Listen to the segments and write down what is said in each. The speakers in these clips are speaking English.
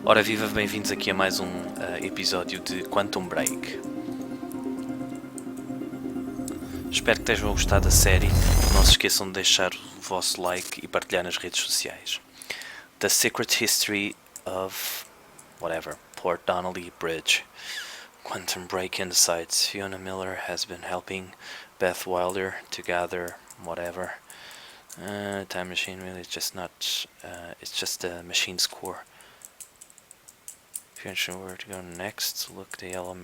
Ora viva, bem-vindos aqui a mais um episódio de Quantum Break. Espero que estejam a gostar da série. Não se esqueçam de deixar o vosso like e partilhar nas redes sociais. The Secret History of... whatever, Port Donnelly Bridge. Quantum Break in the sites. Fiona Miller has been helping Beth Wilder to gather whatever. Time machine really is just not... it's just a machine's core. If you're unsure where to go next, look the yellow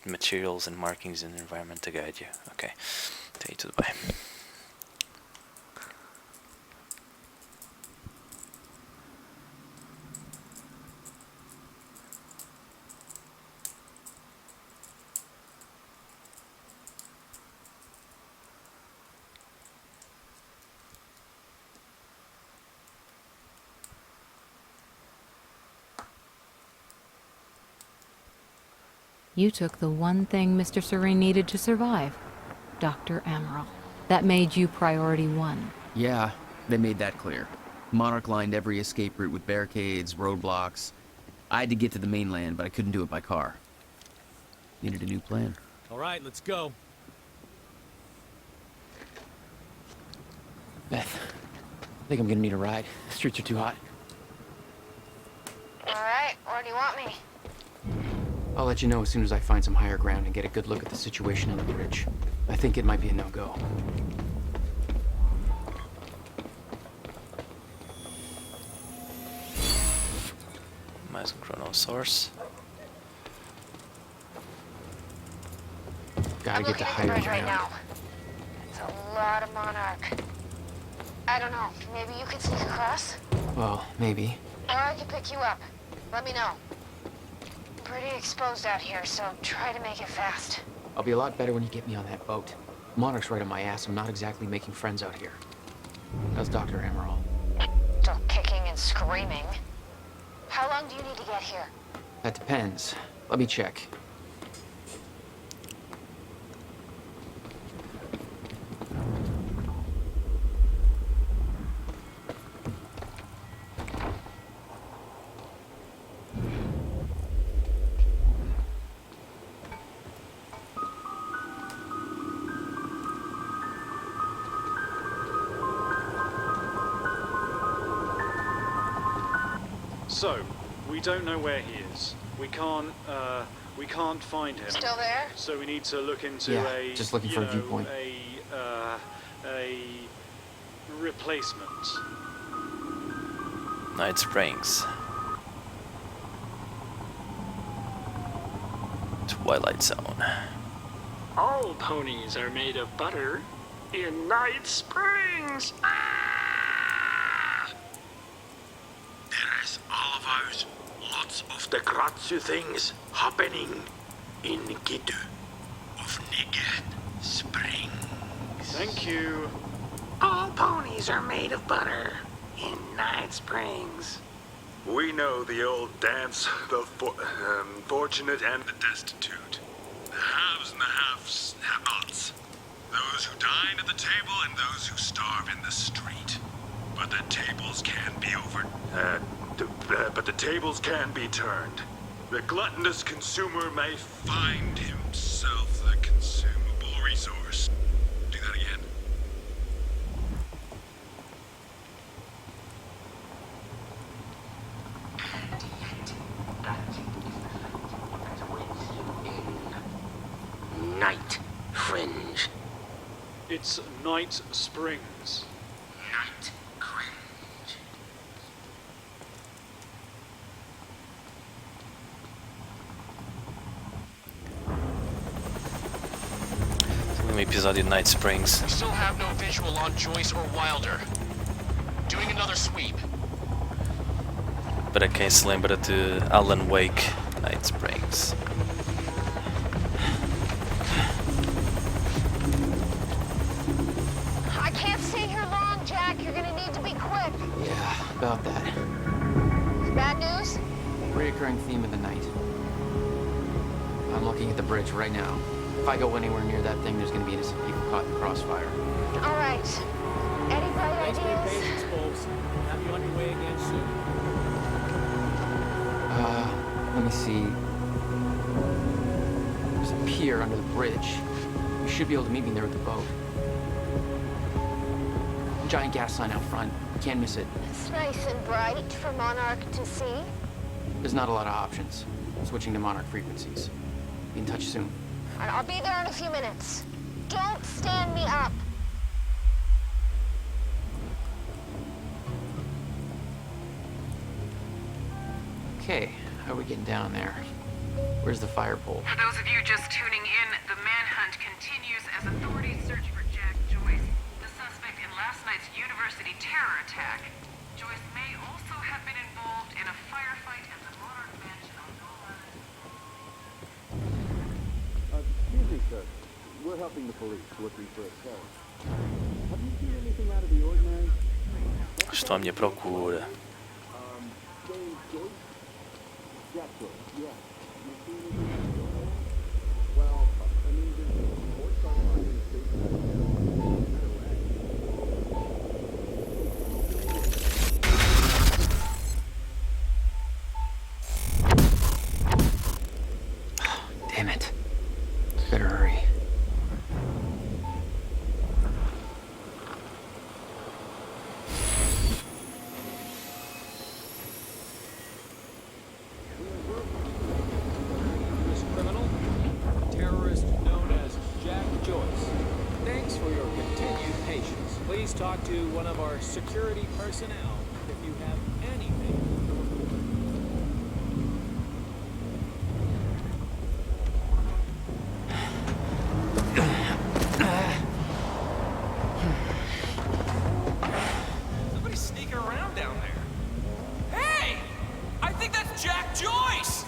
materials and markings in the environment to guide you. Okay, take you to the bay. You took the one thing Mr. Serene needed to survive, Dr. Amaral. That made you priority one. Yeah, they made that clear. Monarch lined every escape route with barricades, roadblocks. I had to get to the mainland, but I couldn't do it by car. Needed a new plan. All right, let's go. Beth, I think I'm gonna need a ride. The streets are too hot. All right, where do you want me? I'll let you know as soon as I find some higher ground and get a good look at the situation on the bridge. I think it might be a no-go. Mais Chronosaurus. Gotta get to higher bridge ground. right now. It's a lot of Monarch. I don't know, maybe you could sneak across? Well, maybe. Or I could pick you up. Let me know. Pretty exposed out here, so try to make it fast. I'll be a lot better when you get me on that boat. Monarch's right on my ass. I'm not exactly making friends out here. How's Dr. Amaral? Still kicking and screaming. How long do you need to get here? That depends. Let me check. So, we don't know where he is. We can't find him. Still there? So we need to look into Yeah, just looking for a viewpoint. A replacement. Night Springs. Twilight Zone. All ponies are made of butter in Night Springs. There's all of ours. Lots of the Gratsu things happening in Gitu of Nigat Springs. Thank you. All ponies are made of butter in Night Springs. We know the old dance, the fortunate and the destitute. The haves and the have-nots. Those who dine at the table and those who starve in the street. But the tables can be but the tables can be turned. The gluttonous consumer may find himself the consumable resource. Do that again. Night Fringe. It's Night Springs. Night Cringe. Um episódio de Night Springs. We still have no visual on Joyce or Wilder. Doing another sweep. Para quem se lembra de Alan Wake, Night Springs. I can't stay here long, Jack. You're gonna need to be quick. Yeah, about that. Bad news? Reoccurring theme of the night. I'm looking at the bridge right now. If I go anywhere near that thing, there's gonna be innocent people caught in the crossfire. All right. Any bright Thanks for your ideas? patience, folks. Have you on your way again soon. Let me see. There's a pier under the bridge. You should be able to meet me there with the boat. Giant gas sign out front. Can't miss it. It's nice and bright for Monarch to see. There's not a lot of options. Switching to Monarch frequencies. Be in touch soon. All right, I'll be there in a few minutes. Don't stand me up. Okay, how are we getting down there? Where's the fire pole? For those of you just tuning in, the manhunt continues as authorities search for Jack Joyce, the suspect in last night's university terror attack. Joyce may also have been involved in a firefight at the Monarch Mansion on Long Island. Excuse me, sir. We're helping the police looking for a terrorist. Have you seen anything out of the ordinary? Estou à minha procura. Jack Joyce, yeah. You seen anything out of the ordinary? Well, I mean, there's reports online in the Damn it. Better hurry. This criminal, a terrorist known as Jack Joyce. Thanks for your continued patience. Please talk to one of our security personnel if you have anything. Somebody's sneaking around down there. Hey! I think that's Jack Joyce!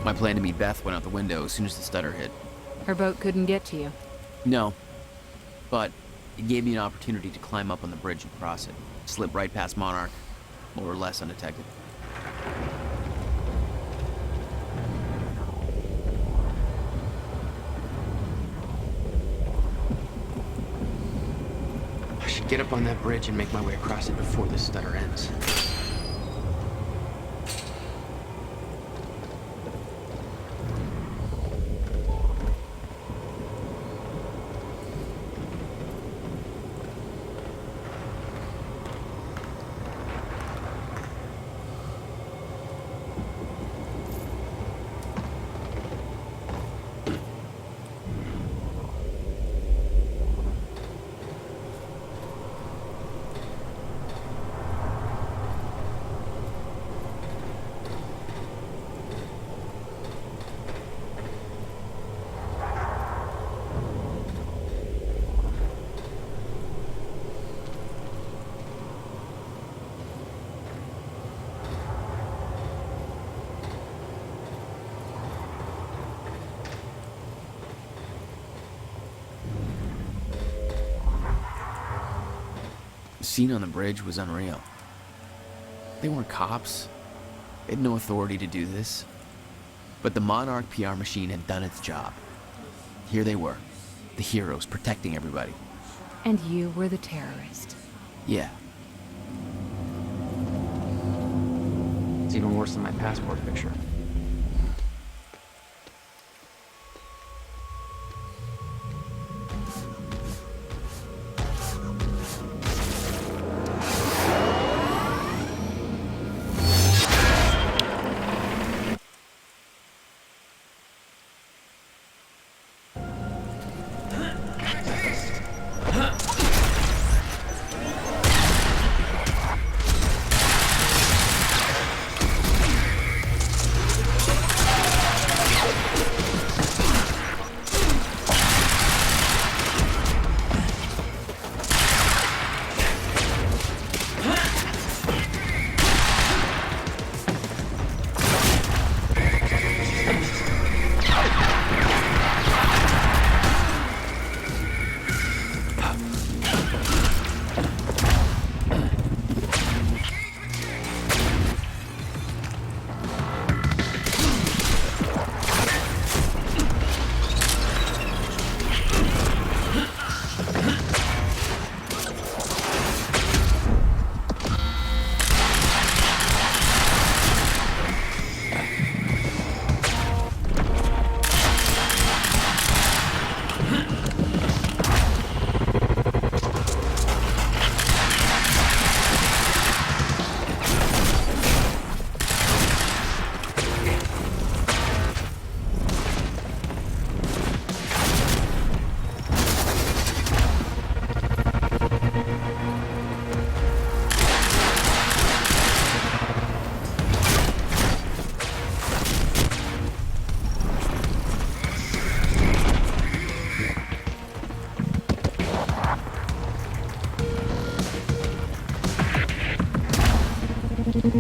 My plan to meet Beth went out the window as soon as the stutter hit. Her boat couldn't get to you. No. But it gave me an opportunity to climb up on the bridge and cross it. Slip right past Monarch, more or less undetected. I should get up on that bridge and make my way across it before this stutter ends. The scene on the bridge was unreal. They weren't cops. They had no authority to do this. But the Monarch PR machine had done its job. Here they were, the heroes protecting everybody. And you were the terrorist. Yeah. It's even worse than my passport picture. Okay,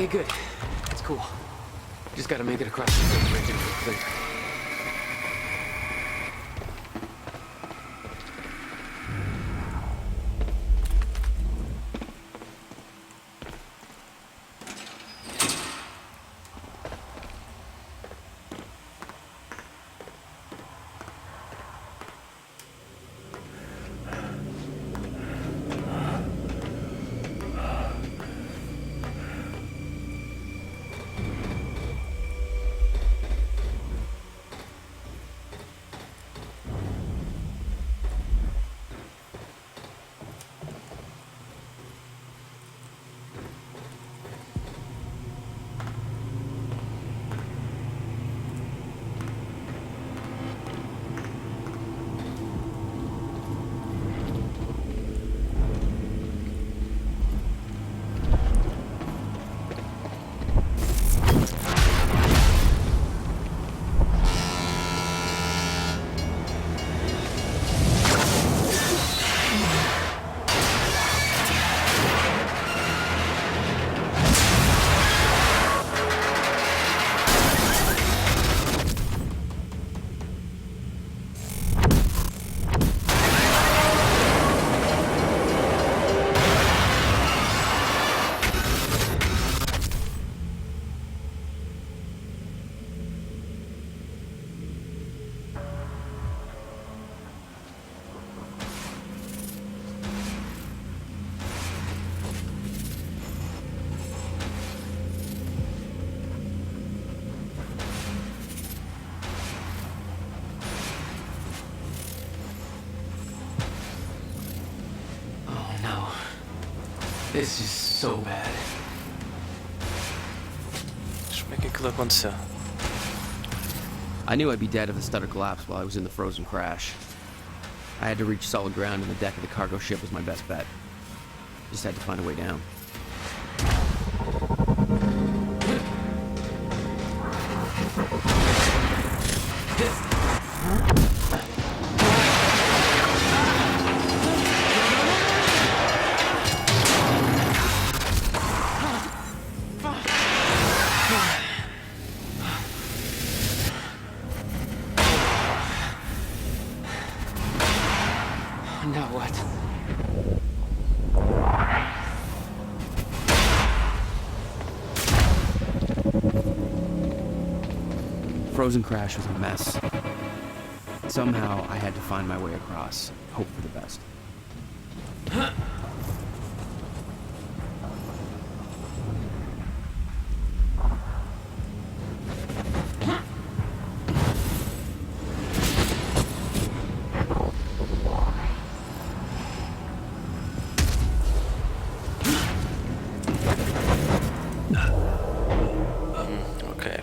good. That's cool. Just gotta make it across the bridge and we're clear. This is so bad. Como é que aquilo aconteceu? I knew I'd be dead if the stutter collapsed while I was in the frozen crash. I had to reach solid ground, and the deck of the cargo ship was my best bet. Just had to find a way down. Now what? Frozen crash was a mess. Somehow I had to find my way across, hope for the best. Ok.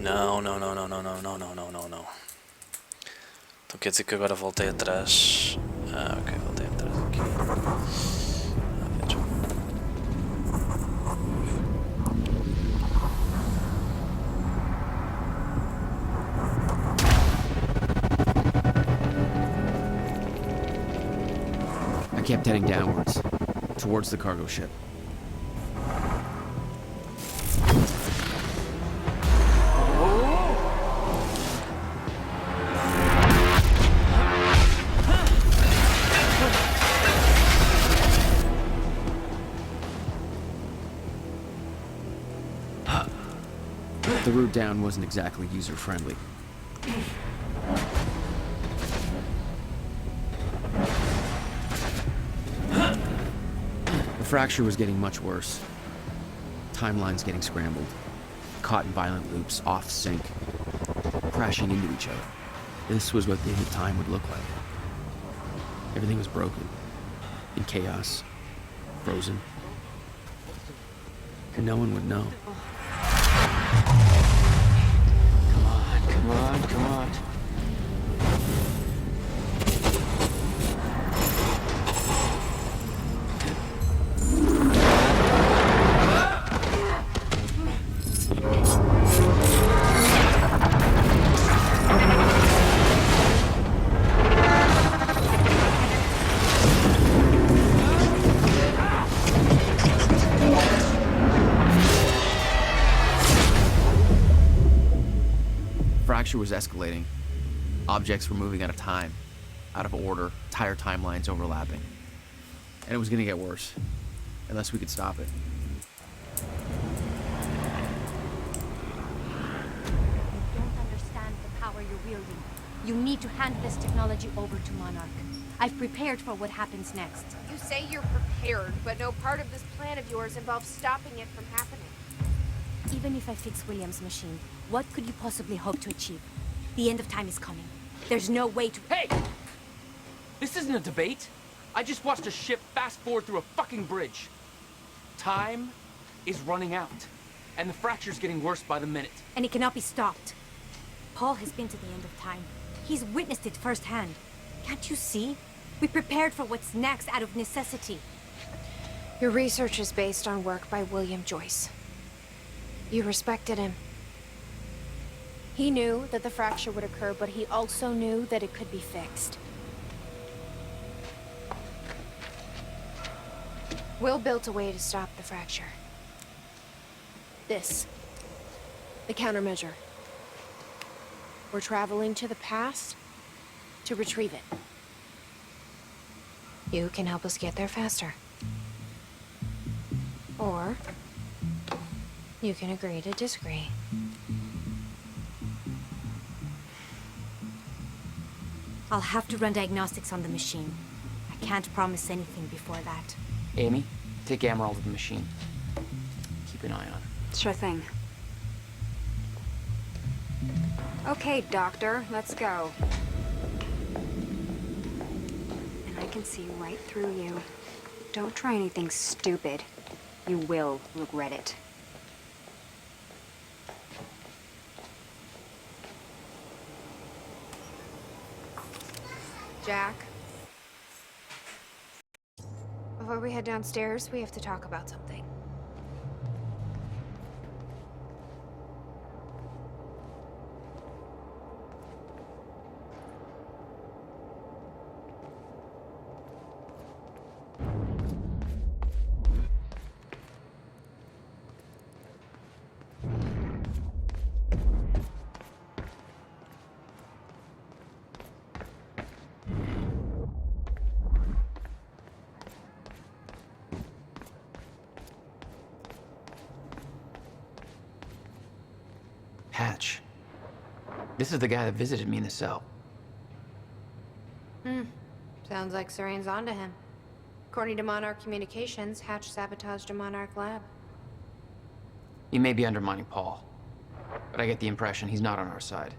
Não, não, não, não, não, não, não, não, não, não, não. Então quer dizer que agora voltei atrás. Ah, ok, voltei atrás aqui. I kept heading downwards, towards the cargo ship. The route down wasn't exactly user-friendly. The fracture was getting much worse. Timelines getting scrambled. caught in violent loops, off sync, crashing into each other. This was what the end of time would look like. Everything was broken, in chaos, frozen. And no one would know. Come on, come on, come on. Fracture was escalating. Objects were moving out of time, out of order, entire timelines overlapping. And it was gonna get worse, unless we could stop it. You don't understand the power you're wielding. You need to hand this technology over to Monarch. I've prepared for what happens next. You say you're prepared, but no part of this plan of yours involves stopping it from happening. Even if I fix William's machine, what could you possibly hope to achieve? The end of time is coming. There's no way to— Hey! This isn't a debate. I just watched a ship fast forward through a fucking bridge. Time is running out, and the fracture's getting worse by the minute. And it cannot be stopped. Paul has been to the end of time. He's witnessed it firsthand. Can't you see? We prepared for what's next out of necessity. Your research is based on work by William Joyce. You respected him. He knew that the fracture would occur, but he also knew that it could be fixed. Will built a way to stop the fracture. This. The countermeasure. We're traveling to the past to retrieve it. You can help us get there faster. Or you can agree to disagree. I'll have to run diagnostics on the machine. I can't promise anything before that. Amy, take Amaral to the machine. Keep an eye on her. Sure thing. Okay, Doctor, let's go. And I can see right through you. Don't try anything stupid. You will regret it. Jack? Before we head downstairs, we have to talk about something. Hatch. This is the guy that visited me in the cell. Sounds like Serene's onto him. According to Monarch Communications, Hatch sabotaged a Monarch lab. He may be undermining Paul, but I get the impression he's not on our side.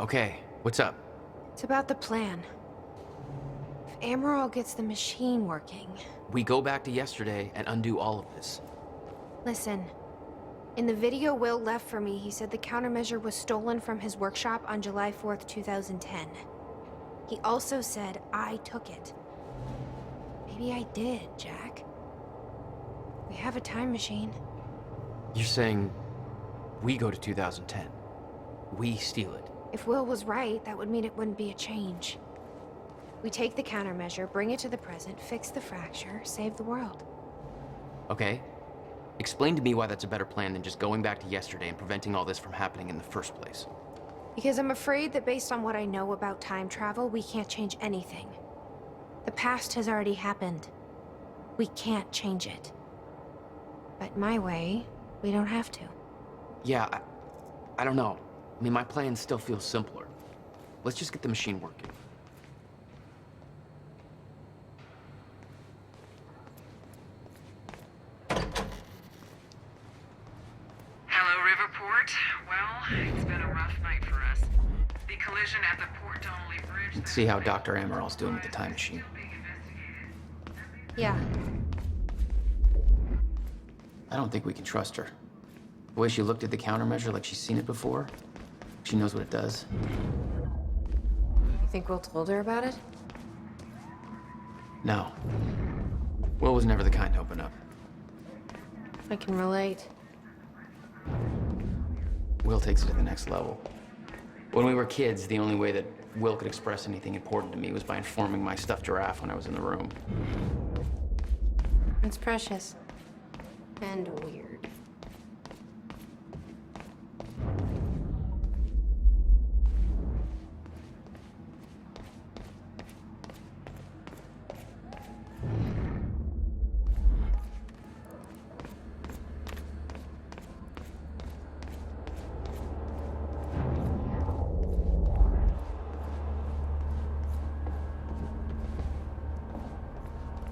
Okay, what's up? It's about the plan. If Amaral gets the machine working... We go back to yesterday and undo all of this. Listen. In the video Will left for me, he said the countermeasure was stolen from his workshop on July 4th, 2010. He also said I took it. Maybe I did, Jack. We have a time machine. You're saying we go to 2010. We steal it. If Will was right, that would mean it wouldn't be a change. We take the countermeasure, bring it to the present, fix the fracture, save the world. Okay. Explain to me why that's a better plan than just going back to yesterday and preventing all this from happening in the first place. Because I'm afraid that based on what I know about time travel, we can't change anything. The past has already happened. We can't change it. But my way, we don't have to. Yeah, I don't know. I mean, my plan still feels simpler. Let's just get the machine working. Hello, Riverport. Well, it's been a rough night for us. The collision at the Port Donnelly Bridge... Let's see how Dr. Amaril's doing with the time machine. Yeah. I don't think we can trust her. The way she looked at the countermeasure like she's seen it before, she knows what it does. You think Will told her about it? No. Will was never the kind to open up. I can relate. Will takes it to the next level. When we were kids, the only way that Will could express anything important to me was by informing my stuffed giraffe when I was in the room. It's precious. And weird.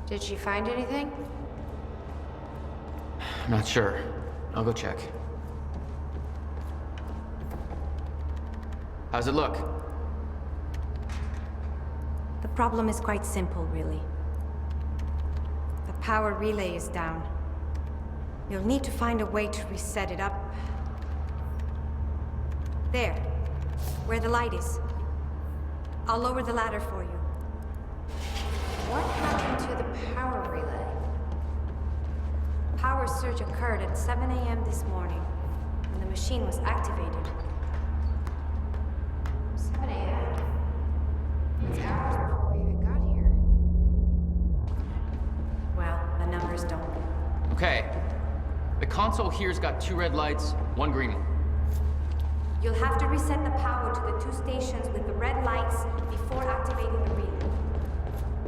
Did she find anything? I'm not sure. I'll go check. How's it look? The problem is quite simple, really. The power relay is down. You'll need to find a way to reset it up. There, where the light is. I'll lower the ladder for you. What happened to the power relay? Power surge occurred at 7 a.m. this morning, when the machine was activated. 7 a.m.? It's hours before we even got here. Well, the numbers don't. Okay. The console here's got 2 red lights, 1 green one. You'll have to reset the power to the 2 stations with the red lights before activating the relay.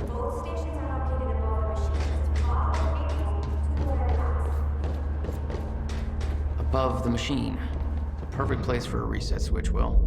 Both stations are located above the machine. All locations, 2 red lights. Above the machine. The perfect place for a reset switch, Will.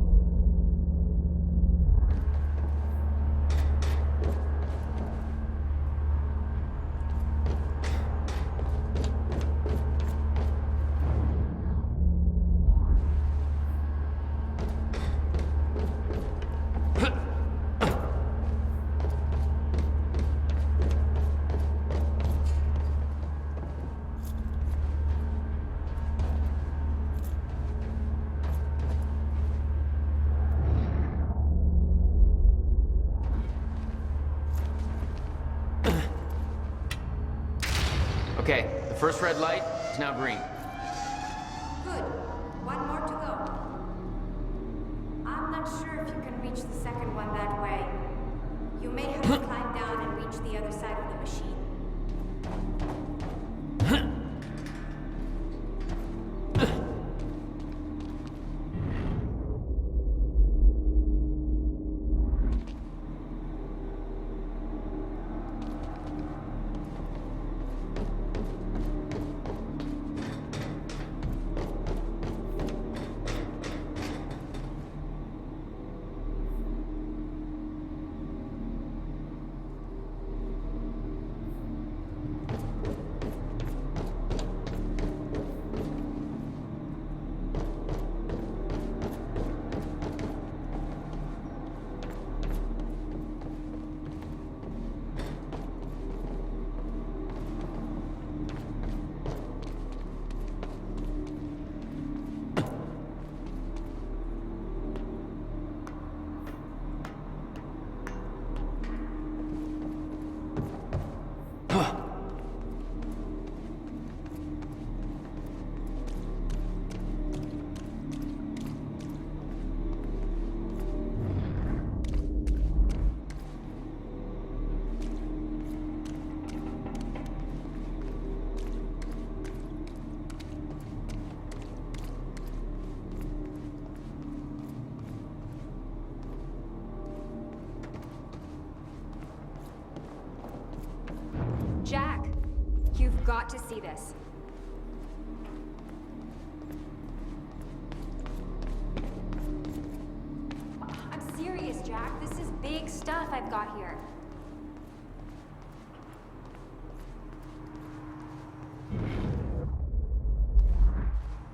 Okay, the first red light is now green. Good. 1 more to go. I'm not sure if you can reach the second one that way. You may have to climb down and reach the other side of the machine. You've got to see this. I'm serious, Jack. This is big stuff I've got here.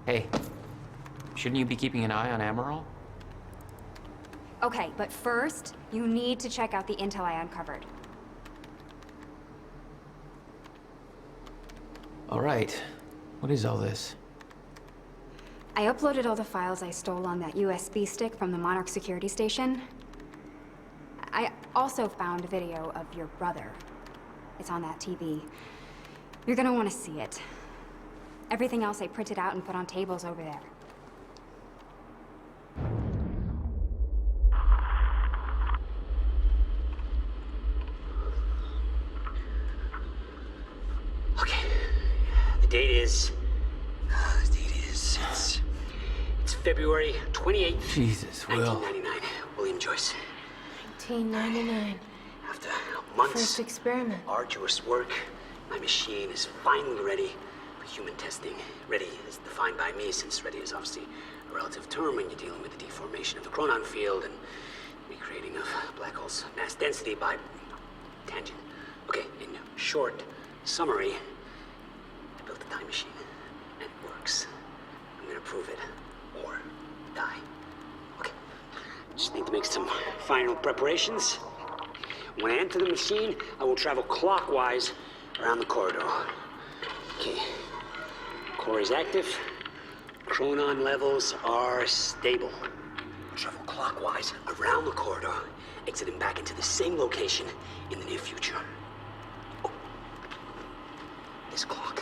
Hey, shouldn't you be keeping an eye on Amaral? Okay, but first, you need to check out the intel I uncovered. All right. What is all this? I uploaded all the files I stole on that USB stick from the Monarch security station. I also found a video of your brother. It's on that TV. You're gonna want to see it. Everything else I printed out and put on tables over there. The date is... It's February 28th, Jesus, Will. 1999. William Joyce. 1999. After months First experiment. arduous work, my machine is finally ready for human testing. Ready is defined by me, since ready is obviously a relative term when you're dealing with the deformation of the chronon field and recreating of black holes' mass density by tangent. Okay, in short summary, I built a time machine, and it works. I'm gonna prove it, or die. Okay, just need to make some final preparations. When I enter the machine, I will travel clockwise around the corridor. Okay, core is active, chronon levels are stable. I'll travel clockwise around the corridor, exiting back into the same location in the near future. Oh, this clock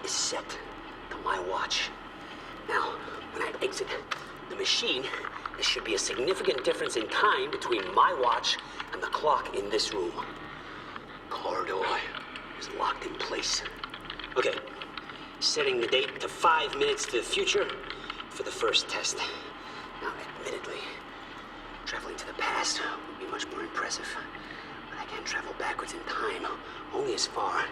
is set to my watch. Now, when I exit the machine, there should be a significant difference in time between my watch and the clock in this room. Corridor is locked in place. Okay, setting the date to 5 minutes to the future for the first test. Now, admittedly, traveling to the past would be much more impressive, but I can travel backwards in time only as far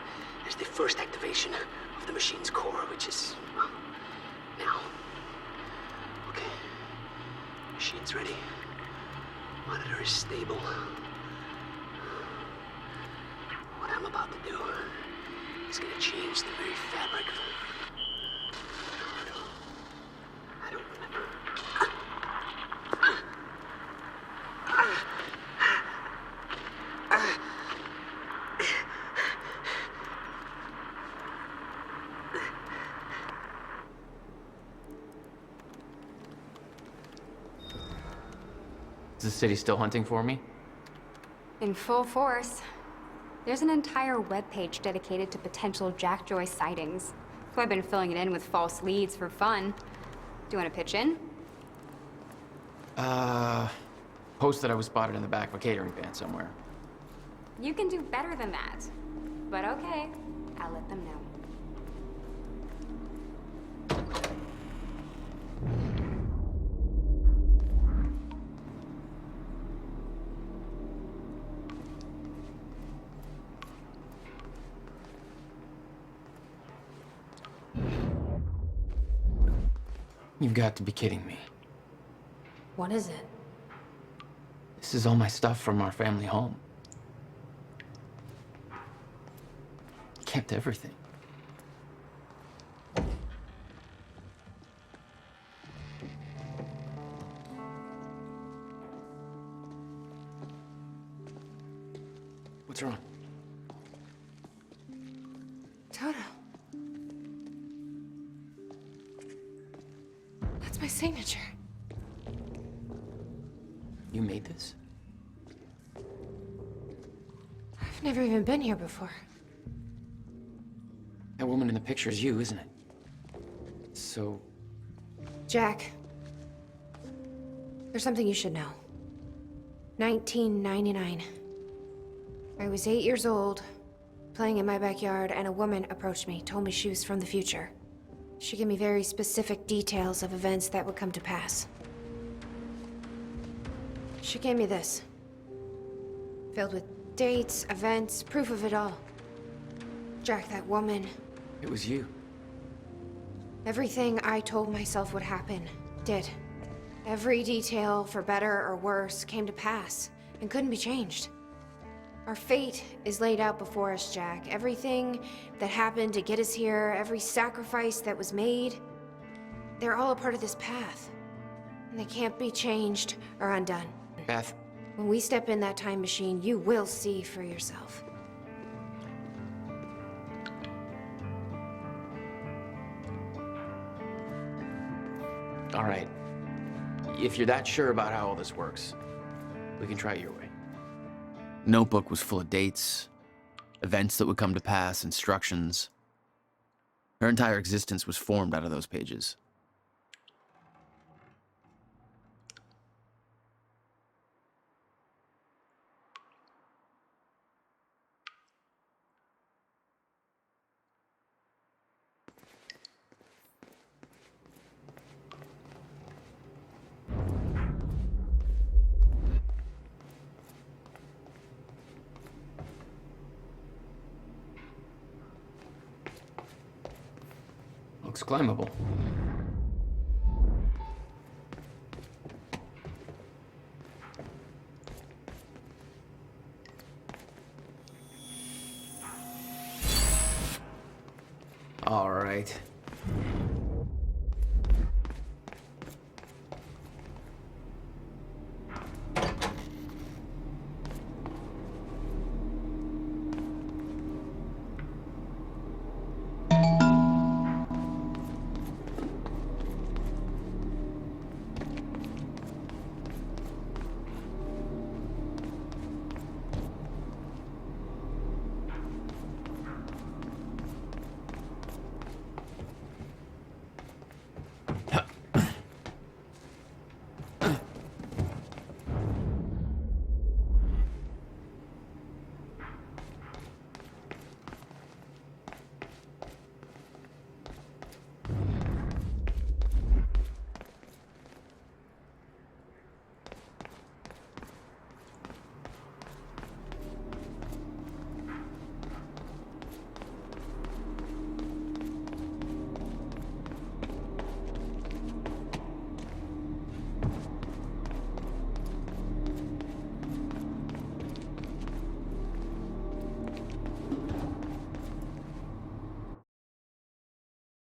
as the first activation of the machine's core, which is, well, now. Okay, machine's ready. Monitor is stable. What I'm about to do is gonna change the very fabric of I don't remember. Is the city still hunting for me? In full force. There's an entire webpage dedicated to potential Jack Joyce sightings. So I've been filling it in with false leads for fun. Do you want to pitch in? Post that I was spotted in the back of a catering van somewhere. You can do better than that. But okay, I'll let them know. You've got to be kidding me. What is it? This is all my stuff from our family home. Kept everything. What's wrong? Toto. That's my signature. You made this? I've never even been here before. That woman in the picture is you, isn't it? So... Jack, there's something you should know. 1999. I was 8 years old, playing in my backyard, and a woman approached me, told me she was from the future. She gave me very specific details of events that would come to pass. She gave me this. Filled with dates, events, proof of it all. Jack, that woman. It was you. Everything I told myself would happen, did. Every detail, for better or worse, came to pass and couldn't be changed. Our fate is laid out before us, Jack. Everything that happened to get us here, every sacrifice that was made, they're all a part of this path. And they can't be changed or undone. Beth. When we step in that time machine, you will see for yourself. All right. If you're that sure about how all this works, we can try it your way. Notebook was full of dates, events that would come to pass, instructions. Her entire existence was formed out of those pages. Looks climbable. All right.